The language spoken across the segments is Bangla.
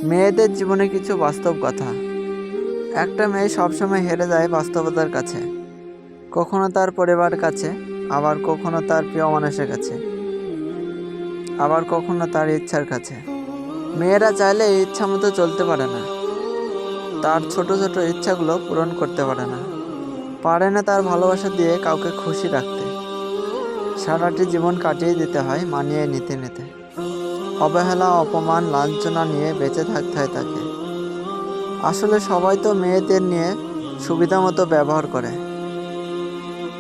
মেয়েদের জীবনে কিছু বাস্তব কথা। একটা মেয়ে সবসময় হেরে যায় বাস্তবতার কাছে, কখনো তার পরিবারের কাছে, আবার কখনো তার প্রিয় মানুষের কাছে, আবার কখনো তার ইচ্ছার কাছে। মেয়েরা চাইলে ইচ্ছা মতো চলতে পারে না, তার ছোট ছোট ইচ্ছাগুলো পূরণ করতে পারে না তার ভালোবাসা দিয়ে কাউকে খুশি রাখতে। সারাটি জীবন কাটিয়ে দিতে হয় মানিয়ে নিতে নিতে। অবহেলা, অপমান, লাঞ্ছনা নিয়ে বেঁচে থাকতে হয় তাকে। আসলে সবাই তো মেয়েদের নিয়ে সুবিধা মতো ব্যবহার করে।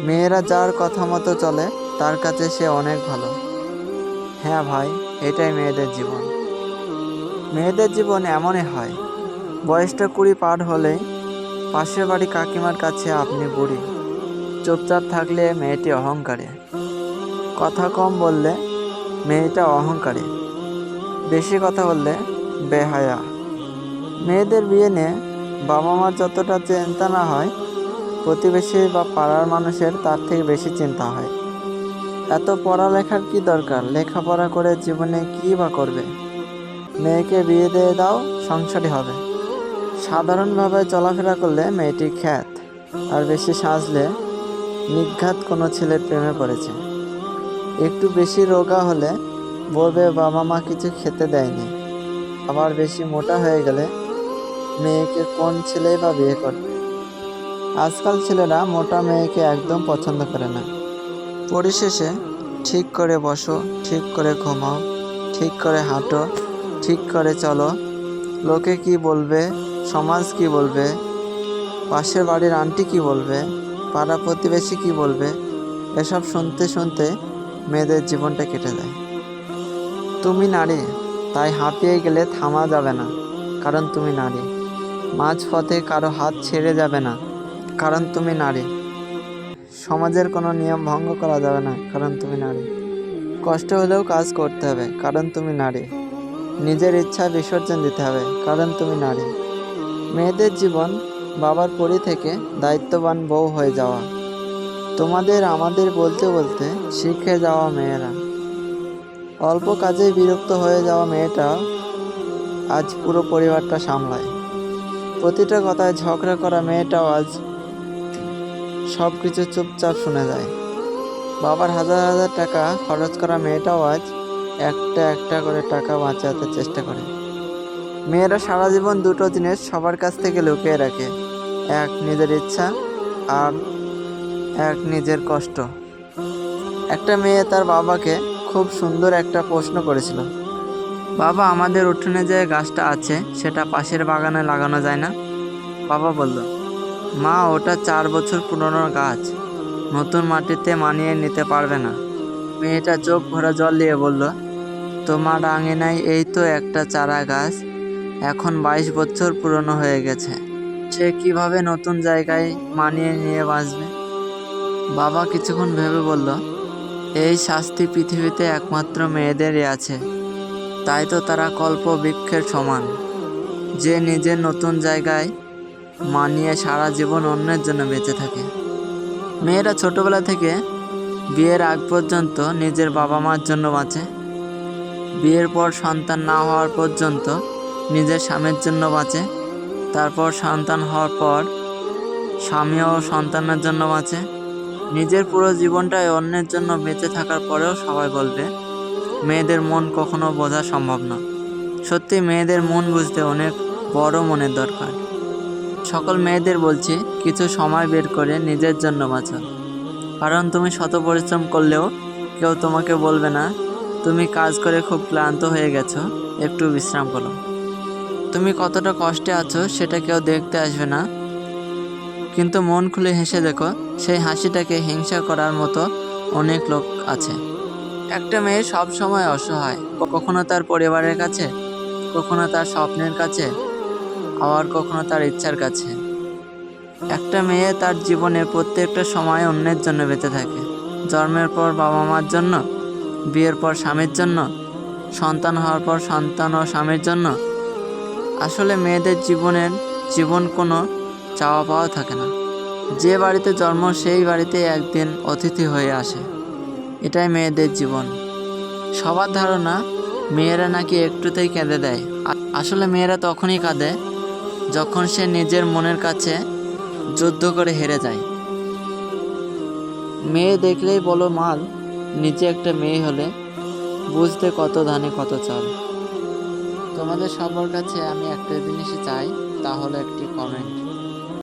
মেয়েরা যার কথা মতো চলে তার কাছে সে অনেক ভালো। হ্যাঁ ভাই, এটাই মেয়েদের জীবন। মেয়েদের জীবন এমনই হয়, বয়সটা 20 পার হলেই পাশের বাড়ি কাকিমার কাছে আপনি বুড়ি। চুপচাপ থাকলে মেয়েটি অহংকারী, কথা কম বললে মেয়েটা অহংকারী, বেশি কথা বললে বেহায়া। মেয়েদের বিয়ে নিয়ে বাবা মার যতটা চিন্তা না হয়, প্রতিবেশী বা পাড়ার মানুষের তার থেকে বেশি চিন্তা হয়। এত পড়ালেখার কি দরকার? লেখাপড়া করে জীবনে কী বা করবে? মেয়েকে বিয়ে দিয়ে দাও, সংসারই হবে। সাধারণভাবে চলাফেরা করলে মেয়েটি খ্যাত, আর বেশি সাজলে নিঘাত কোনো ছেলের প্রেমে পড়েছে। একটু বেশি রোগা হলে বলবে বাবা মা কিছু খেতে দেয়নি। আবার বেশি মোটা হয়ে গেলে মেয়েকে কোন ছেলেই বা বিয়ে করবে? আজকাল ছেলেরা মোটা মেয়েকে একদম পছন্দ করে না। পরিশেষে ঠিক করে বসো, ঠিক করে ঘুমাও, ঠিক করে হাঁটো, ঠিক করে চলো। লোকে কি বলবে, সমাজ কি বলবে, পাশের বাড়ির আন্টি কি বলবে, পাড়া প্রতিবেশী কি বলবে, এসব শুনতে শুনতে মেয়েদের জীবনটা কেটে যায়। তুমি নারী, তাই হাঁপিয়ে গেলে থামা যাবে না, কারণ তুমি নারী। মাঝপথে কারো হাত ছেড়ে যাবে না, কারণ তুমি নারী। সমাজের কোনো নিয়ম ভঙ্গ করা যাবে না, কারণ তুমি নারী। কষ্ট হলেও কাজ করতে হবে, কারণ তুমি নারী। নিজের ইচ্ছা বিসর্জন দিতে হবে, কারণ তুমি নারী। মেয়েদের জীবন বাবার পরি থেকে দায়িত্ববান বউ হয়ে যাওয়া। তোমাদের আমাদের বলতে বলতে শিখে যাওয়া মেয়েরা, অল্প কাজেই বিরক্ত হয়ে যাওয়া মেয়েটা আজ পুরো পরিবারটা সামলায়। প্রতিটা কথায় ঝগড়া করা মেয়েটাও আজ সব কিছু চুপচাপ শুনে যায়। বাবার হাজার হাজার টাকা খরচ করা মেয়েটাও আজ একটা একটা করে টাকা বাঁচাতে চেষ্টা করে। মেয়েরা সারা জীবন দুটো জিনিস সবার কাছ থেকে লুকিয়ে রাখে, এক নিজের ইচ্ছা, আর এক নিজের কষ্ট। একটা মেয়ে তার বাবাকে খুব সুন্দর একটা প্রশ্ন করেছিল, বাবা, আমাদের উঠোনে যে গাছটা আছে সেটা পাশের বাগানে লাগানো যায় না? বাবা বলল, মা, ওটা 4 বছর পুরনো গাছ, নতুন মাটিতে মানিয়ে নিতে পারবে না। মেয়েটা চোখ ভরা জল দিয়ে বলল, তোমার আঙিনায় এই তো একটা চারা গাছ, এখন 22 বছর পুরনো হয়ে গেছে, সে কিভাবে নতুন জায়গায় মানিয়ে নিয়ে বাঁচবে? বাবা কিছুক্ষণ ভেবে বলল, এই শাস্তি পৃথিবীতে একমাত্র মেয়েদেরই আছে, তাই তো তারা কল্পবৃক্ষের সমান, যে নিজের নতুন জায়গায় মানিয়ে সারা জীবন অন্যের জন্য বেঁচে থাকে। মেয়েরা ছোটবেলা থেকে বিয়ের আগ পর্যন্ত নিজের বাবা মার জন্য বাঁচে, বিয়ের পর সন্তান না হওয়ার পর্যন্ত নিজের স্বামীর জন্য বাঁচে, তারপর সন্তান হওয়ার পর স্বামী ও সন্তানের জন্য বাঁচে। নিজের পুরো জীবনটাই অন্যের জন্য বেঁচে থাকার পরেও সবাই বলবে মেয়েদের মন কখনো বোঝা সম্ভব না। সত্যি মেয়েদের মন বুঝতে অনেক বড় মনের দরকার। সকল মেয়েদের বলছি, কিছু সময় বের করে নিজের জন্য বাঁচো, কারণ তুমি শত পরিশ্রম করলেও কেউ তোমাকে বলবে না তুমি কাজ করে খুব ক্লান্ত হয়ে গেছো, একটু বিশ্রাম করো। তুমি কতটা কষ্টে আছো সেটা কেউ দেখতে আসবে না, কিন্তু মন খুলে হেসে দেখো, সেই হাসিটাকে হিংসা করার মতো অনেক লোক আছে। একটা মেয়ে সব সময় অসহায়, কখনো তার পরিবারের কাছে, কখনো তার স্বপ্নের কাছে, আবার কখনো তার ইচ্ছার কাছে। একটা মেয়ে তার জীবনের প্রত্যেকটা সময় অন্যের জন্য বেঁচে থাকে। জন্মের পর বাবা মার জন্য, বিয়ের পর স্বামীর জন্য, সন্তান হওয়ার পর সন্তান ও স্বামীর জন্য। আসলে মেয়েদের জীবন কোনো চাওয়া পাওয়া থাকে না। যে বাড়িতে জন্ম সেই বাড়িতে একদিন অতিথি হয়ে আসে, এটাই মেয়েদের জীবন। সবার ধারণা মেয়েরা নাকি একটুতেই কেঁদে দেয়, আসলে মেয়েরা তখনই কাঁদে যখন সে নিজের মনের কাছে যুদ্ধ করে হেরে যায়। মেয়ে দেখলেই বলো মাল, নিজে একটা মেয়ে হলে বুঝতে কত ধানে কত চাল। তোমাদের সবার কাছে আমি একটা জিনিসই চাই, তা হলো একটি কমেন্ট।